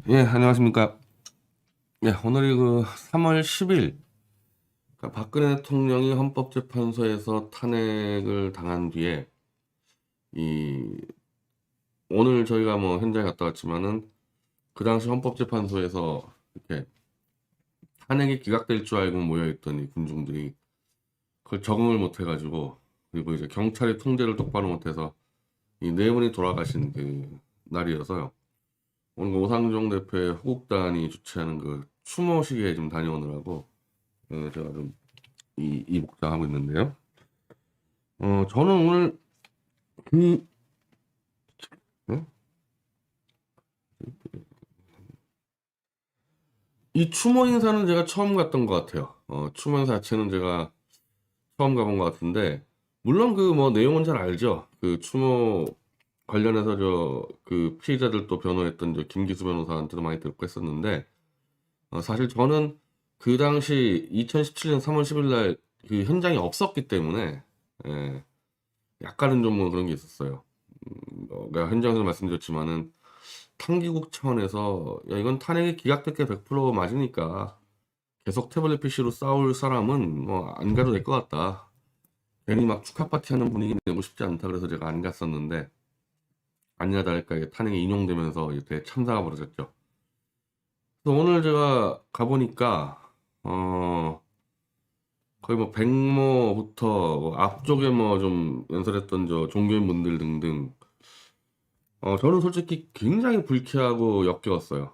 예, 안녕하십니까. 예, 오늘이 그 3월 10일, 박근혜 대통령이 헌법재판소에서 탄핵을 당한 뒤에, 이, 오늘 저희가 뭐 현장에 갔다 왔지만은, 그 당시 헌법재판소에서 이렇게 탄핵이 기각될 줄 알고 모여있던 이 군중들이 그걸 적응을 못 해가지고, 그리고 이제 경찰이 통제를 똑바로 못해서 이 네 분이 돌아가신 그 날이어서요. 오늘 그 오상종 대표의 호국단이 주최하는 그 추모식에 좀 다녀오느라고, 제가 좀 이 복장하고 있는데요. 저는 오늘 그, 어? 이 추모 행사는 제가 처음 갔던 것 같아요. 추모 행사 자체는 제가 처음 가본 것 같은데, 물론 그 뭐 내용은 잘 알죠. 그 추모 관련해서 그 피해자들 또 변호했던 김기수 변호사한테도 많이 듣고 했었는데, 사실 저는 그 당시 2017년 3월 10일 날 그 현장에 없었기 때문에, 예, 약간은 좀 뭐 그런 게 있었어요. 내가 현장에서 말씀드렸지만은 탕기국 차원에서 야 이건 탄핵이 기각될 게 100% 맞으니까 계속 태블릿 PC로 싸울 사람은 뭐 안 가도 될 것 같다. 괜히 막 축하 파티 하는 분위기 내고 싶지 않다. 그래서 제가 안 갔었는데 아니나 다를까 이게 탄핵이 인용되면서 이렇게 참사가 벌어졌죠. 그래서 오늘 제가 가보니까 어 거의 뭐 백모부터 뭐 앞쪽에 뭐 좀 연설했던 종교인 분들 등등 저는 솔직히 굉장히 불쾌하고 역겨웠어요.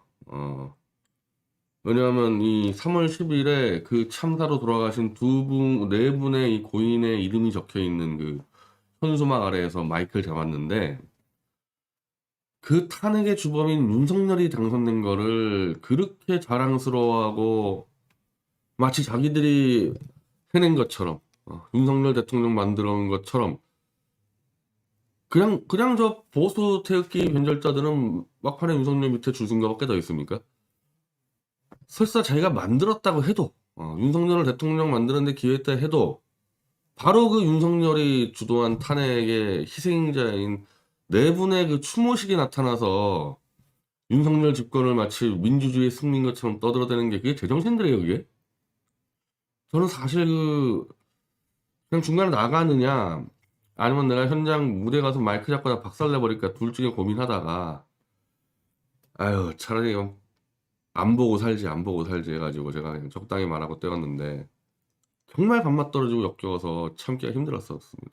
왜냐하면 이 3월 10일에 그 참사로 돌아가신 네 분의 이 고인의 이름이 적혀 있는 그 현수막 아래에서 마이크를 잡았는데 그 탄핵의 주범인 윤석열이 당선된 거를 그렇게 자랑스러워하고 마치 자기들이 해낸 것처럼 윤석열 대통령 만들어 온 것처럼 그냥 저 보수 태극기 변절자들은 막판에 윤석열 밑에 줄 쓴 거밖에 더 있습니까? 설사 자기가 만들었다고 해도 윤석열을 대통령 만드는데 기여했다 해도 바로 그 윤석열이 주도한 탄핵의 희생자인 네 분의 그 추모식이 나타나서 윤석열 집권을 마치 민주주의 승리인 것처럼 떠들어대는 게 그게 제정신들이에요, 그게. 저는 사실 그냥 중간에 나가느냐 아니면 내가 현장 무대 가서 마이크 잡고 다 박살내버릴까 둘 중에 고민하다가 아유 차라리 안 보고 살지 안 보고 살지 해가지고 제가 그냥 적당히 말하고 떼었는데 정말 밥맛 떨어지고 역겨워서 참기가 힘들었었습니다.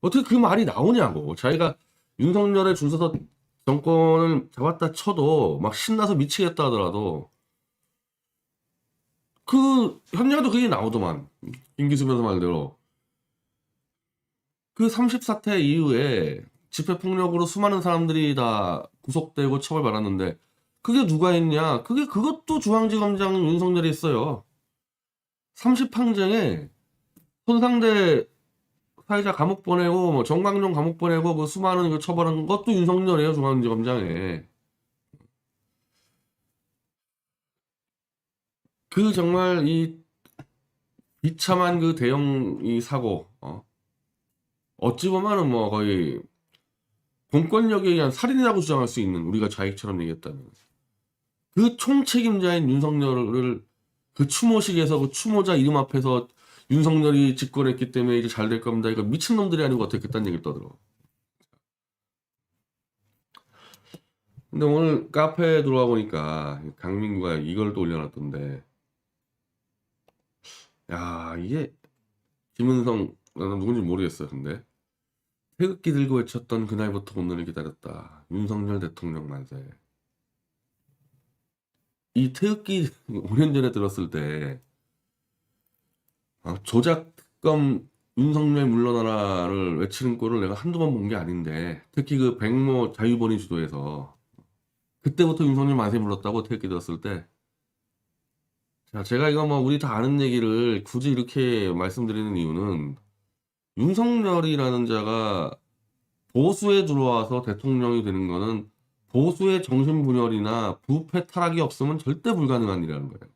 어떻게 그 말이 나오냐고. 자기가 윤석열의 줄 서서 정권을 잡았다 쳐도 막 신나서 미치겠다 하더라도 그 현장에도 그게 나오더만. 김기수 변호사 말대로 그 30사태 이후에 집회폭력으로 수많은 사람들이 다 구속되고 처벌받았는데 그게 누가 했냐? 그것도 중앙지검장 윤석열이 했어요. 30항쟁에 손상대 사회자 감옥 보내고 뭐 정광종 감옥 보내고 그 수많은 그 처벌한 것도 윤석열이에요 중앙지검장에. 그 정말 이 비참한 그 대형 이 사고 어찌 보면은 뭐 거의 공권력에 의한 살인이라고 주장할 수 있는 우리가 자익처럼 얘기했다면 그 총책임자인 윤석열을 그 추모식에서 그 추모자 이름 앞에서 윤석열이 집권했기 때문에 이제 잘 될 겁니다. 이거 미친놈들이 아니고 어떻게 그딴 얘기를 떠들어. 근데 오늘 카페에 들어와 보니까 강민구가 이걸 또 올려놨던데 야 이게 김은성 나는 누군지 모르겠어 근데 태극기 들고 외쳤던 그날부터 오늘을 기다렸다 윤석열 대통령 만세 이 태극기 5년 전에 들었을 때 조작 특검 윤석열 물러나라를 외치는 꼴을 내가 한두 번 본 게 아닌데 특히 그 백모 자유번이 주도해서 그때부터 윤석열 만세 불렀다고 태극기 들었을 때 자, 제가 이거 뭐 우리 다 아는 얘기를 굳이 이렇게 말씀드리는 이유는 윤석열이라는 자가 보수에 들어와서 대통령이 되는 거는 보수의 정신분열이나 부패 타락이 없으면 절대 불가능한 일이라는 거예요.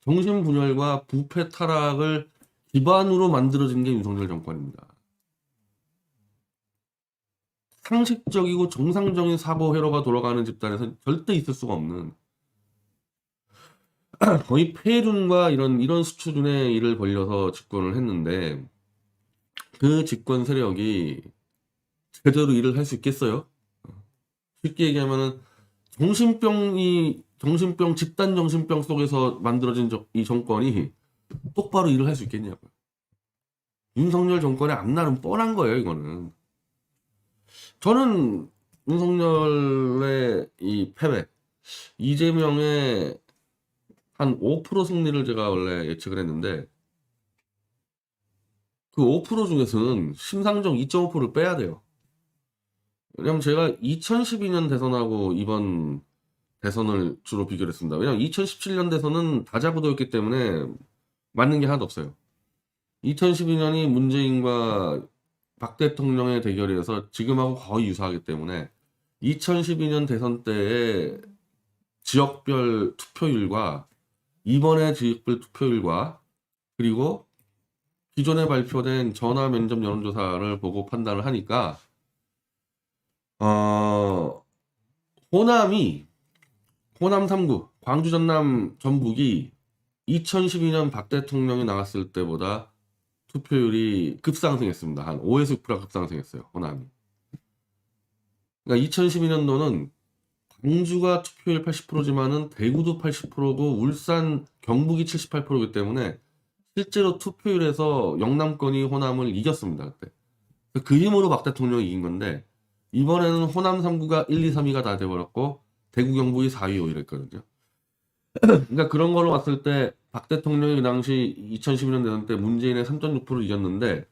정신분열과 부패 타락을 기반으로 만들어진 게 윤석열 정권입니다. 상식적이고 정상적인 사고 회로가 돌아가는 집단에서 절대 있을 수가 없는 거의 폐륜과 이런 수준의 일을 벌려서 집권을 했는데 그 집권 세력이 제대로 일을 할 수 있겠어요? 쉽게 얘기하면은 집단 정신병 속에서 만들어진 이 정권이 똑바로 일을 할 수 있겠냐고요. 윤석열 정권의 앞날은 뻔한 거예요, 이거는. 저는 윤석열의 이 패배, 이재명의 한 5% 승리를 제가 원래 예측을 했는데 그 5% 중에서는 심상정 2.5%를 빼야 돼요. 왜냐면 제가 2012년 대선하고 이번 대선을 주로 비교를 했습니다. 왜냐면 2017년 대선은 다자구도였기 때문에 맞는 게 하나도 없어요. 2012년이 문재인과 박 대통령의 대결이어서 지금하고 거의 유사하기 때문에 2012년 대선 때의 지역별 투표율과 이번의 지역별 투표율과 그리고 기존에 발표된 전화 면접 여론조사를 보고 판단을 하니까 호남 3구, 광주, 전남, 전북이 2012년 박 대통령이 나갔을 때보다 투표율이 급상승했습니다. 한 5에서 6% 급상승했어요. 호남이. 그러니까 2012년도는 광주가 투표율 80%지만은 대구도 80%고 울산, 경북이 78%이기 때문에 실제로 투표율에서 영남권이 호남을 이겼습니다. 그때. 그 힘으로 박 대통령이 이긴 건데 이번에는 호남 3구가 1, 2, 3위가 다 돼버렸고 대구, 경북이 4위, 5위 이랬거든요. 그러니까 그런 걸로 봤을 때 박 대통령이 그 당시 2012년 대선 때 문재인의 3.6% 이겼는데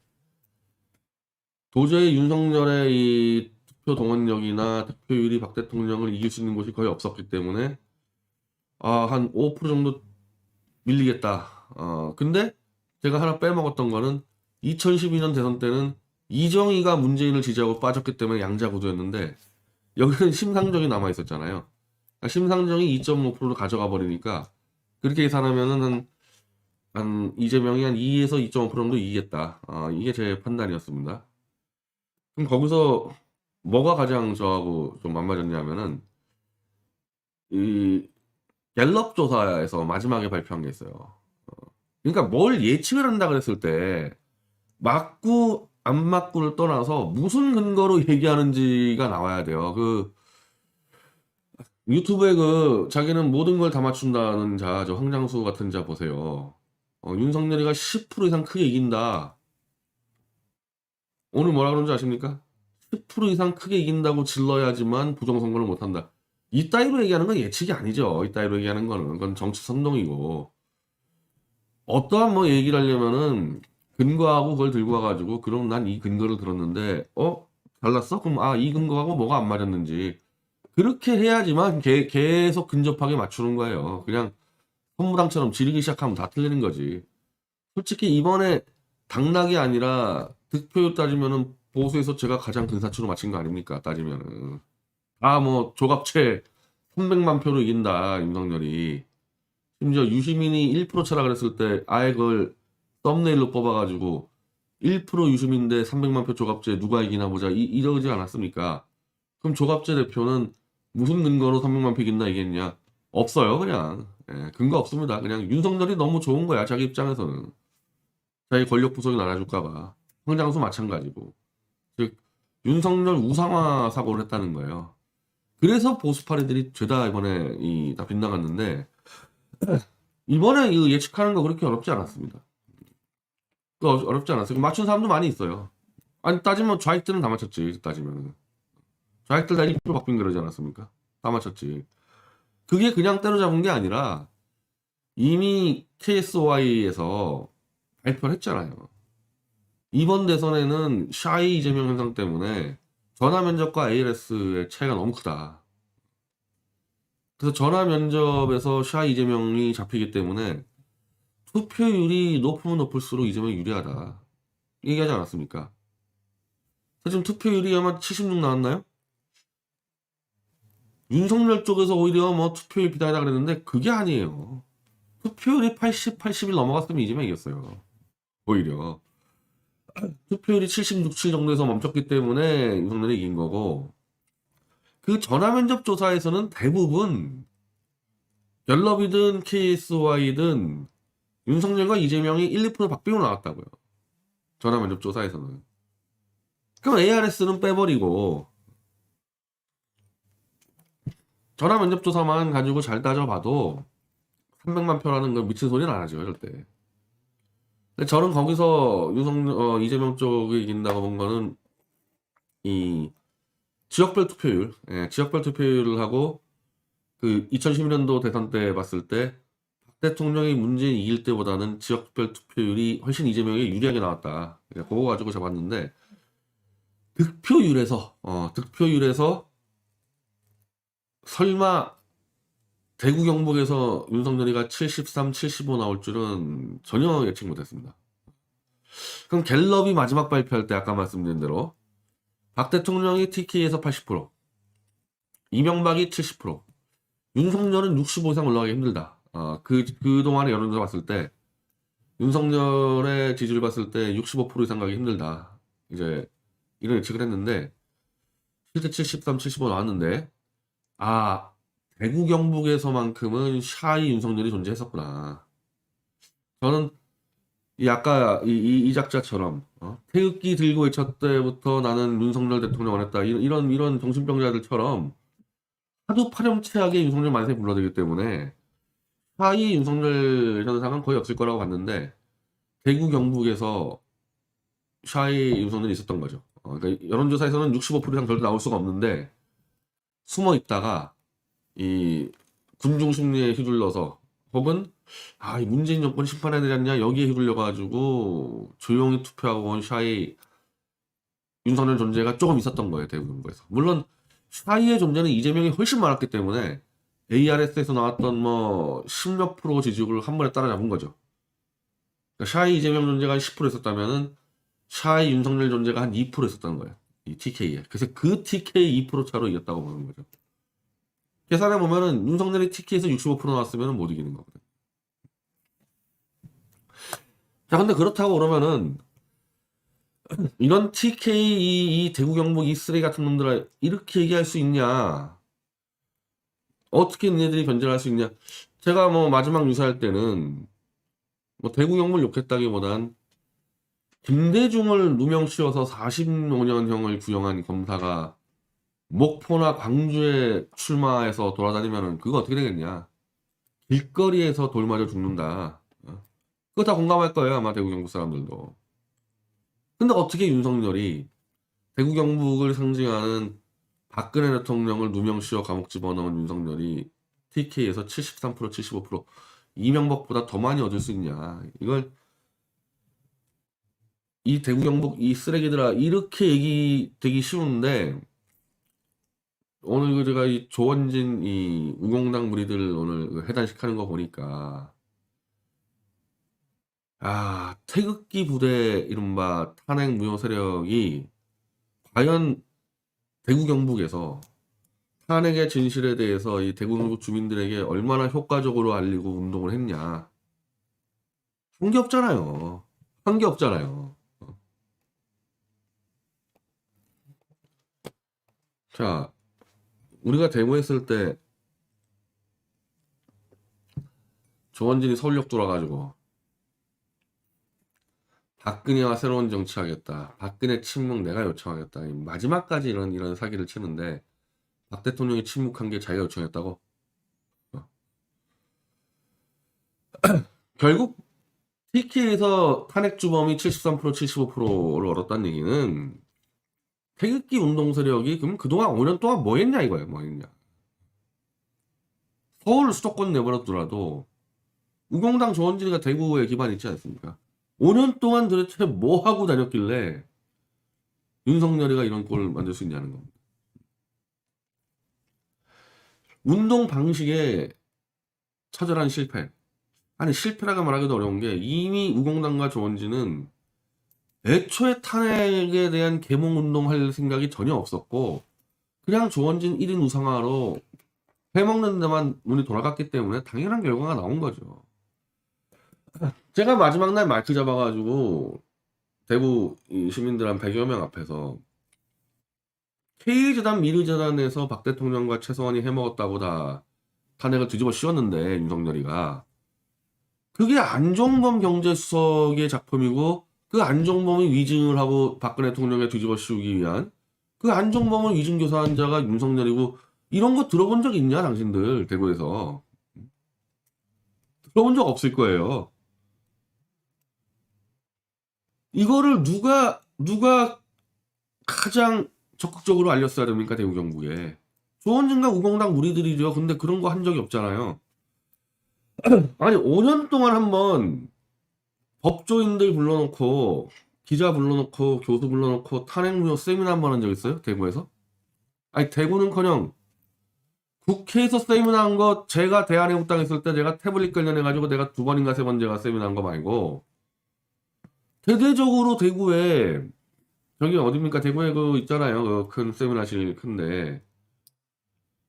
도저히 윤석열의 이 투표 동원력이나 득표율이 박 대통령을 이길 수 있는 곳이 거의 없었기 때문에 한 5% 정도 밀리겠다. 근데 제가 하나 빼먹었던 거는 2012년 대선 때는 이정희가 문재인을 지지하고 빠졌기 때문에 양자구도였는데 여기는 심상정이 남아 있었잖아요. 그러니까 심상정이 2.5%를 가져가 버리니까 그렇게 계산하면은 한 이재명이 한 2에서 2.5% 정도 이기겠다. 이게 제 판단이었습니다. 그럼 거기서 뭐가 가장 저하고 좀 안 맞았냐면은 이 갤럽 조사에서 마지막에 발표한 게 있어요. 그러니까 뭘 예측을 한다 그랬을 때 맞고 안 맞고를 떠나서 무슨 근거로 얘기하는지가 나와야 돼요. 그 유튜브에 자기는 모든 걸 다 맞춘다는 저 황장수 같은 자 보세요. 윤석열이가 10% 이상 크게 이긴다. 오늘 뭐라 그런지 아십니까? 10% 이상 크게 이긴다고 질러야지만 부정선거를 못한다. 이따위로 얘기하는 건 예측이 아니죠. 이따위로 얘기하는 거는. 그건 정치 선동이고. 어떠한 뭐 얘기를 하려면은 근거하고 그걸 들고 와가지고 그럼 난 이 근거를 들었는데 달랐어? 그럼 이 근거하고 뭐가 안 맞았는지 그렇게 해야지만 계속 근접하게 맞추는 거예요. 그냥 선무당처럼 지르기 시작하면 다 틀리는 거지. 솔직히 이번에 당락이 아니라 득표율 따지면은 보수에서 제가 가장 근사치로 맞힌 거 아닙니까? 따지면은 뭐 조갑채 300만 표로 이긴다 윤석열이. 심지어 유시민이 1% 차라 그랬을 때 아예 그걸 썸네일로 뽑아가지고 1% 유시민인데 300만 표 조갑제 누가 이기나 보자 이러지 않았습니까? 그럼 조갑제 대표는 무슨 근거로 300만 표 이긴다 이겼냐? 없어요 그냥. 근거 없습니다. 그냥 윤석열이 너무 좋은 거야 자기 입장에서는. 자기 권력 구석이 나눠줄까봐. 황장수 마찬가지고. 즉 윤석열 우상화 사고를 했다는 거예요. 그래서 보수파리들이 죄다 이번에 다 빗나갔는데 이번에 이거 예측하는 거 그렇게 어렵지 않았습니다. 어렵지 않았어요. 맞춘 사람도 많이 있어요. 아니 따지면 좌익들은 다 맞췄지. 따지면 좌익들 다 1% 박빙 그러지 않았습니까? 다 맞췄지. 그게 그냥 때려잡은 게 아니라 이미 KSY에서 발표를 했잖아요. 이번 대선에는 샤이 이재명 현상 때문에 전화 면접과 ALS의 차이가 너무 크다. 그래서 전화 면접에서 샤이 이재명이 잡히기 때문에 투표율이 높으면 높을수록 이재명이 유리하다. 얘기하지 않았습니까? 지금 투표율이 아마 76 나왔나요? 윤석열 쪽에서 오히려 뭐 투표율 비단이다 그랬는데 그게 아니에요. 투표율이 80, 81 넘어갔으면 이재명이 이겼어요. 오히려. 투표율이 76, 7 정도에서 멈췄기 때문에 윤석열이 이긴 거고, 그 전화면접 조사에서는 대부분 갤럽이든 KSY든 윤석열과 이재명이 1, 2% 박빙으로 나왔다고요. 전화면접 조사에서는. 그럼 ARS는 빼버리고 전화면접 조사만 가지고 잘 따져봐도 300만 표라는 건 미친 소리는 안 하죠, 절대. 근데 저는 거기서 이재명 쪽이 이긴다고 본 거는 이 지역별 투표율, 지역별 투표율을 하고 그 2012년도 대선 때 봤을 때 박 대통령이 문재인 이길 때보다는 지역별 투표율이 훨씬 이재명이 유리하게 나왔다. 그거 가지고 잡았는데 득표율에서 설마 대구 경북에서 윤석열이가 73, 75 나올 줄은 전혀 예측 못했습니다. 그럼 갤럽이 마지막 발표할 때 아까 말씀드린 대로 박 대통령이 TK에서 80%, 이명박이 70%, 윤석열은 65 이상 올라가기 힘들다. 그동안의 여론조사 봤을 때 윤석열의 지지를 봤을 때 65% 이상 가기 힘들다. 이제 이런 예측을 했는데 실제 73, 75 나왔는데 대구 경북에서만큼은 샤이 윤석열이 존재했었구나. 저는 아까 이 작자처럼 태극기 들고 외쳤 때부터 나는 윤석열 대통령 원했다. 이런 정신병자들처럼 하도 파렴치하게 윤석열 만세 불러대기 때문에 샤이 윤석열 현상은 거의 없을 거라고 봤는데 대구 경북에서 샤이 윤석열이 있었던 거죠. 그러니까 여론조사에서는 65% 이상 절대 나올 수가 없는데 숨어 있다가 이 군중 심리에 휘둘러서 혹은 이 문재인 정권 심판해야 되지 않냐 여기에 휘둘려가지고 조용히 투표하고 온 샤이 윤석열 존재가 조금 있었던 거예요. 대구 경북에서. 물론 샤이의 존재는 이재명이 훨씬 많았기 때문에 ARS에서 나왔던 뭐 10몇 프로 지지율을 한 번에 따라잡은 거죠. 그러니까 샤이 이재명 존재가 한 10% 있었다면은 샤이 윤석열 존재가 한 2% 있었다는 거예요. 이 TK에. 그래서 그 TK 2% 차로 이겼다고 보는 거죠. 계산해 보면은 윤석열이 TK에서 65% 나왔으면 못 이기는 거거든. 자, 근데 그렇다고 그러면은 이런 TK 이 대구 경북 이 쓰레기 같은 놈들아 이렇게 얘기할 수 있냐? 어떻게 니네들이 변절할 수 있냐? 제가 뭐 마지막 유사할 때는 뭐 대구 경북을 욕했다기보단 김대중을 누명 씌워서 45년형을 구형한 검사가 목포나 광주에 출마해서 돌아다니면은 그거 어떻게 되겠냐? 길거리에서 돌 맞아 죽는다. 그거 다 공감할 거예요, 아마 대구 경북 사람들도. 근데 어떻게 윤석열이 대구 경북을 상징하는 박근혜 대통령을 누명 씌워 감옥 집어넣은 윤석열이 TK에서 73%, 75% 이명박보다 더 많이 얻을 수 있냐? 이걸 이 대구 경북 이 쓰레기들아 이렇게 얘기되기 쉬운데 오늘 제가 이 조원진 이 우공당 무리들 오늘 해단식 하는 거 보니까 태극기 부대 이른바 탄핵 무효 세력이 과연 대구 경북에서 탄핵의 진실에 대해서 이 대구 경북 주민들에게 얼마나 효과적으로 알리고 운동을 했냐. 한 게 없잖아요. 한 게 없잖아요. 자, 우리가 데모했을 때 조원진이 서울역 돌아가지고 박근혜와 새로운 정치하겠다. 박근혜 침묵 내가 요청하겠다. 마지막까지 이런 사기를 치는데 박 대통령이 침묵한 게 자기가 요청했다고? 결국 TK에서 탄핵 주범이 73%, 75%를 얻었다는 얘기는 태극기 운동 세력이 그럼 그동안 5년 동안 뭐 했냐 이거예요. 뭐 했냐. 서울 수도권 내버려두더라도 우공당 조원진이가 대구에 기반이 있지 않습니까? 5년 동안 도대체 뭐 하고 다녔길래 윤석열이가 이런 꼴을 만들 수 있냐는 겁니다. 운동 방식의 처절한 실패. 아니 실패라고 말하기도 어려운 게 이미 우공당과 조원진은 애초에 탄핵에 대한 계몽운동할 생각이 전혀 없었고 그냥 조원진 1인 우상화로 해먹는 데만 눈이 돌아갔기 때문에 당연한 결과가 나온 거죠. 제가 마지막 날 마이크 잡아가지고 대구 이 시민들 한 100여 명 앞에서 K재단 미르재단에서 박 대통령과 최소한이 해먹었다고 다 탄핵을 뒤집어 씌웠는데 윤석열이가 그게 안종범 경제수석의 작품이고 그 안종범이 위증을 하고 박근혜 대통령에 뒤집어 씌우기 위한 그 안종범을 위증교사한 자가 윤석열이고 이런 거 들어본 적 있냐 당신들 대구에서 들어본 적 없을 거예요. 이거를 누가 가장 적극적으로 알렸어야 됩니까 대구 경북에. 조원진과 우공당 무리들이죠. 근데 그런 거 한 적이 없잖아요. 아니 5년 동안 한번 법조인들 불러놓고 기자 불러놓고 교수 불러놓고 탄핵무효 세미나 한 번 한 적 있어요? 대구에서? 아니 대구는커녕 국회에서 세미나 한 거 제가 대한애국당 있을 때 제가 태블릿 관련해가지고 내가 2번인가 3번 제가 세미나 한 거 말고 대대적으로 대구에 저기 어딥니까 대구에 그 있잖아요 그 큰 세미나실 큰데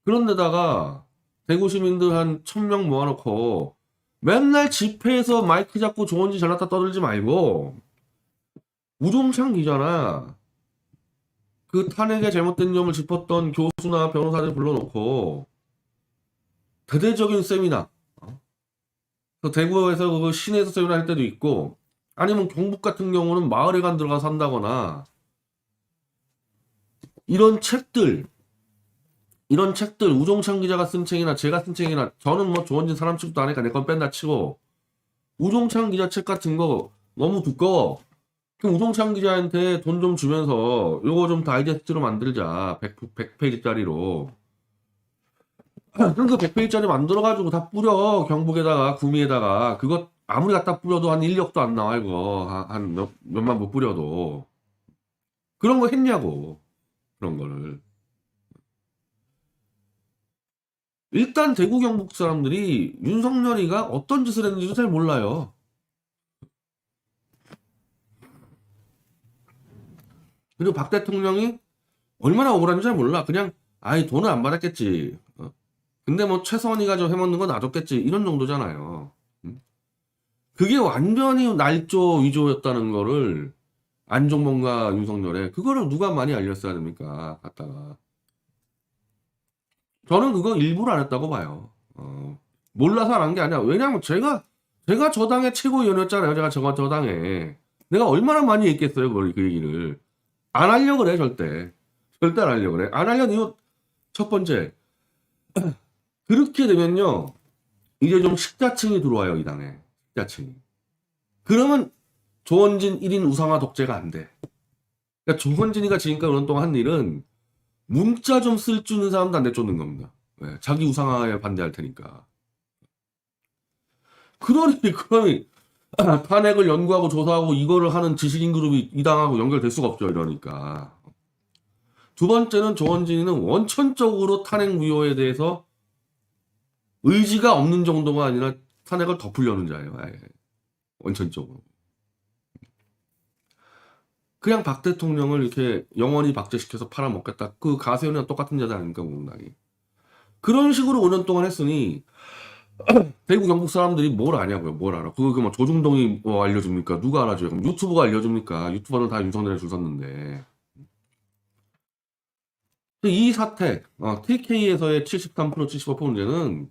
그런 데다가 대구 시민들 한 1000명 모아놓고 맨날 집회에서 마이크 잡고 좋은지 잘났다 떠들지 말고 우종찬 기자나 그 탄핵의 잘못된 점을 짚었던 교수나 변호사들 불러놓고 대대적인 세미나 그 대구에서 그 시내에서 세미나 할 때도 있고 아니면 경북 같은 경우는 마을에 간 들어가서 산다거나 이런 책들 우종찬 기자가 쓴 책이나 제가 쓴 책이나 저는 뭐 조원진 사람 취급도 안 하니까 내 건 뺀다 치고 우종찬 기자 책 같은 거 너무 두꺼워. 그럼 우종찬 기자한테 돈 좀 주면서 요거 좀 다이제스트로 만들자. 100페이지짜리로. 그럼 그 100페이지짜리 만들어가지고 다 뿌려. 경북에다가 구미에다가 그거 아무리 갖다 뿌려도 한 1억도 안 나와 이거. 한 몇만 못 뿌려도. 그런 거 했냐고. 그런 거를. 일단 대구 경북 사람들이 윤석열이가 어떤 짓을 했는지도 잘 몰라요. 그리고 박 대통령이 얼마나 억울한지 잘 몰라. 그냥 아이 돈을 안 받았겠지. 근데 뭐 최선희가 좀 해먹는 거 놔뒀겠지. 이런 정도잖아요. 그게 완전히 날조 위조였다는 거를 안종범과 윤석열에 그거를 누가 많이 알렸어야 됩니까? 갖다가. 저는 그거 일부러 안 했다고 봐요. 몰라서 안 한 게 아니라 왜냐면 제가 저 당의 최고위원이었잖아요. 제가 저 당에 내가 얼마나 많이 했겠어요. 그걸 그 얘기를 안 하려고 그래 절대 안 하려고 그래. 안 하려는 이유 첫 번째 그렇게 되면요 이제 좀 식자층이 들어와요 이 당에 식자층이. 그러면 조원진 1인 우상화 독재가 안 돼. 그러니까 조원진이가 지금까지 그런 동안 한 일은 문자 좀 쓸 줄 있는 사람도 안 내쫓는 겁니다. 왜? 자기 우상화에 반대할 테니까. 그러니 탄핵을 연구하고 조사하고 이거를 하는 지식인 그룹이 이 당하고 연결될 수가 없죠. 이러니까. 두 번째는 조원진이는 원천적으로 탄핵 무효에 대해서 의지가 없는 정도가 아니라 탄핵을 덮으려는 자예요. 아예. 원천적으로. 그냥 박 대통령을 이렇게 영원히 박제시켜서 팔아먹겠다. 그 가세현이랑 똑같은 자들 아닙니까, 공당이. 그런 식으로 5년 동안 했으니 대구 경북 사람들이 뭘 아냐고요. 뭘 알아. 그거 뭐 조중동이 뭐 알려줍니까? 누가 알아줘요? 그럼 유튜브가 알려줍니까? 유튜버는 다 윤석열에 줄 섰는데. 이 사태, TK에서의 73% 75% 문제는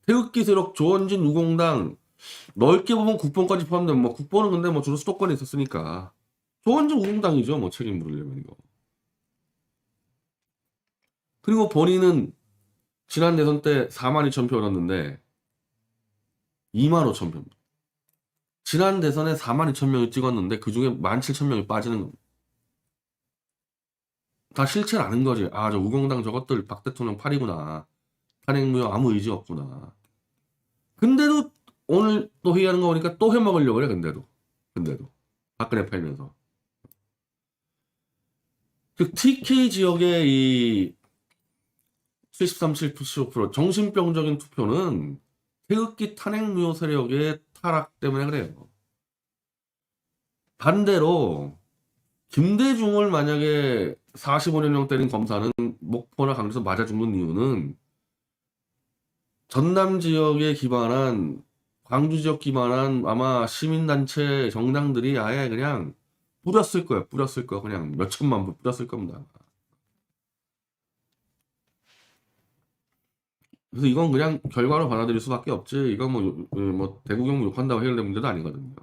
태극기 세력 조원진 우공당 넓게 보면 국본까지 포함되면 뭐 국본은 근데 뭐 주로 수도권에 있었으니까 조원진 우공당이죠. 뭐 책임 물으려면 이거. 그리고 본인은 지난 대선 때 4만 2천 표 얻었는데 2만 5천 표. 지난 대선에 4만 2천 명이 찍었는데 그 중에 1만 7천 명이 빠지는 겁니다. 다 실체를 아는 거지. 아, 저 우공당 저것들 박 대통령 팔이구나. 탄핵무효 아무 의지 없구나. 근데도 오늘 또 회의하는 거 보니까 또 해먹으려고 그래. 근데도 박근혜 팔면서. 그 TK 지역의 이 73, 75% 정신병적인 투표는 태극기 탄핵무효 세력의 타락 때문에 그래요. 반대로 김대중을 만약에 45년형 때린 검사는 목포나 강주에서 맞아 죽는 이유는 전남 지역에 기반한 광주 지역 기반한 아마 시민단체 정당들이 아예 그냥 뿌렸을 거예요. 뿌렸을 거. 그냥 몇 천만 불 뿌렸을 겁니다. 그래서 이건 그냥 결과로 받아들일 수밖에 없지. 이건 뭐 대구경무 욕한다고 해결될 문제도 아니거든요.